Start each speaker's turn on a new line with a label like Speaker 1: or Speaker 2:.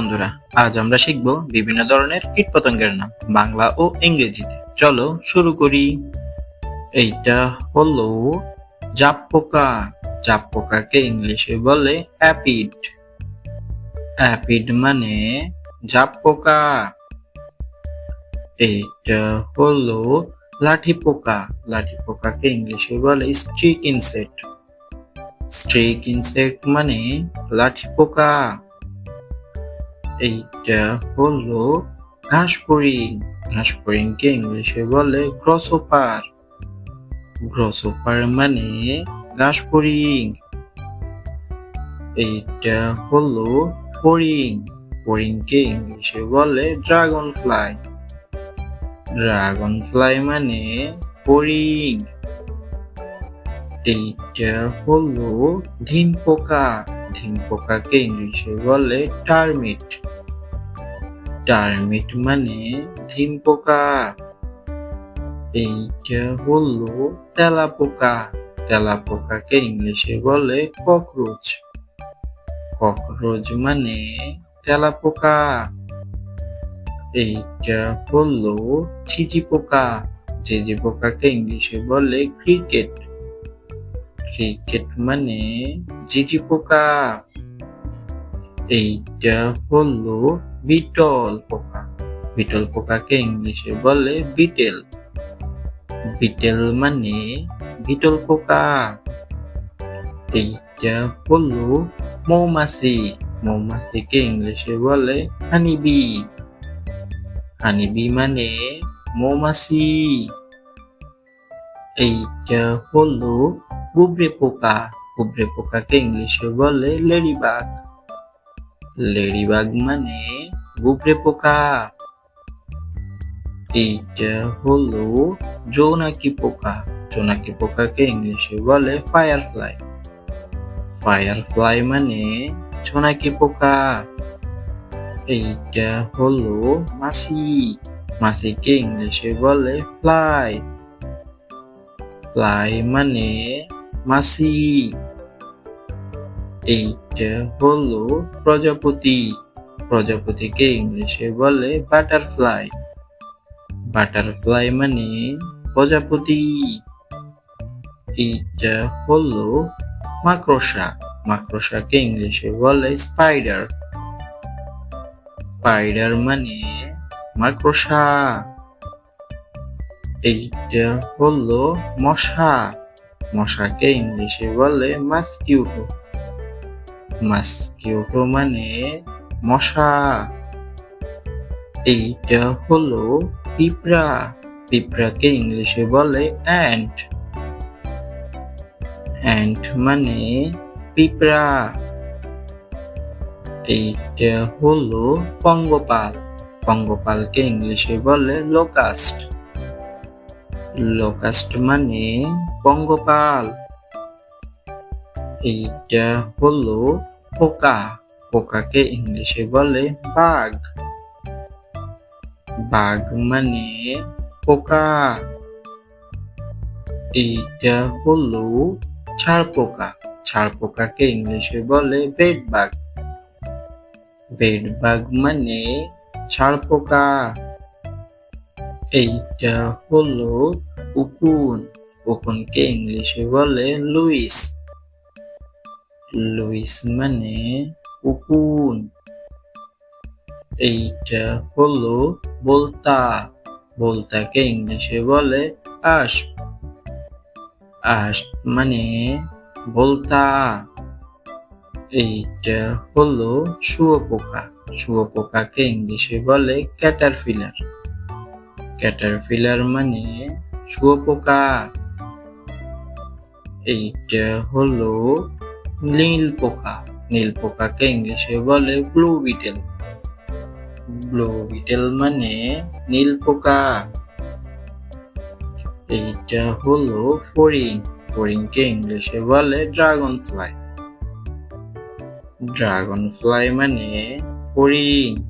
Speaker 1: বন্ধুরা, আজ আমরা শিখব বিভিন্ন ধরনের কীটপতঙ্গের নাম বাংলা ও ইংরেজিতে। চলো শুরু করি। এইটা হলো জাপ পোকা। জাপ পোকাকে ইংলিশে বলে অ্যাপিড। অ্যাপিড মানে জাপ পোকা। এইটা হলো লাঠি পোকা। লাঠি পোকাকে ইংলিশে বলে স্ট্রিক ইনসেক্ট। স্ট্রিক ইনসেক্ট মানে লাঠি পোকা। এইটা হলো ঘাস ফড়িং। ঘাস ফড়িংকে ইংলিশে বলে গ্রসহপার। গ্রসহপার মানে ঘাস ফড়িং। এইটা হলো ফড়িং। ফড়িংকে ইংলিশে বলে ড্রাগন ফ্লাই। ড্রাগন ফ্লাই মানে ফড়িং। এইটা হলো ধিম পোকা। ধিম পোকাকে ইংলিশে বলে টার্মিট। টার্মিট মানে ধিম পোকা। এইটা হলো তেলা পোকা। তেলা পোকাকে ইংলিশে বলে ককরোচ। ককরোচ মানে তেলা পোকা। এইটা হলো ঝিঝি পোকা। ঝিঝি পোকাকে ইংলিশে বলে ক্রিকেট। ক্রিকেট মানে ঝিঝি পোকা। এইটা হলো বিটল পোকা। বিটল পোকাকে ইংলিশে বলে বিটেল। বিটেল মানে বিটল পোকা। এইটা হলো মৌমাছি। মৌমাছিকে ইংলিশে বলে হানিবি। হানিবি মানে মৌমাছি। এইটা হলো গুবরে পোকা। গুবরে পোকাকে ইংলিশে বলে লেডিবাগ। লেডিবাগ মানে গুবরে পোকা। এইটা হলো জোনাকি পোকা। জোনাকি পোকাকে ইংলিশে বলে ফায়ারফ্লাই। ফায়ারফ্লাই মানে জোনাকি পোকা। এইটা হলো মাছি। মাছিকে ইংলিশে বলে ফ্লাই। ফ্লাই মানে মাছি। এইটা হলো প্রজাপতি। প্রজাপতিকে ইংলিশে বলে বাটারফ্লাই। বাটারফ্লাই মানে প্রজাপতি। এইটা হলো মাকড়সা। মাকড়সাকে ইংলিশে বলে স্পাইডার। স্পাইডার মানে মাকড়সা। এইটা হলো মশা। মশাকে ইংলিশে বলে মাস্কিউটো। মাস্কিউটো মানে মশা। এইটা হলো পিঁপড়া। পিঁপড়াকে ইংলিশে বলে অ্যান্ট। অ্যান্ট মানে পিঁপড়া। এইটা হলো পঙ্গপাল। পঙ্গপালকে ইংলিশে বলে লোকাস্ট। লোকাস্ট মানে পঙ্গপাল। এইটা হলো পোকা। পোকাকে ইংলিশে বলে বাগ। বাগ মানে পোকা। এইটা হলো ছাড় পোকা। ছাড় পোকাকে ইংলিশে বলে বেডবাগ। বেডবাগ মানে ছাড় পোকা। এইটা হলো উকুন। উকুনকে ইংলিশে বলে লুইস। লুইস মানে উকুন। এইটা হলো বোলতা। বোলতাকে ইংলিশে বলে আসপ। আসপ মানে বোলতা। এইটা হলো শুঁয়োপোকা। শুঁয়োপোকাকে ইংলিশে বলে ক্যাটারপিলার। ক্যাটারপিলার মানে শুঁয়োপোকা। এইটা হলো নীল পোকা। নীল পোকাকে ইংলিশে বলে ব্লু বিটেল। ব্লু বিটেল মানে নীল পোকা। এইটা হলো ফড়িং। ফড়িংকে ইংলিশে বলে ড্রাগন ফ্লাই। ড্রাগন ফ্লাই মানে ফড়িং।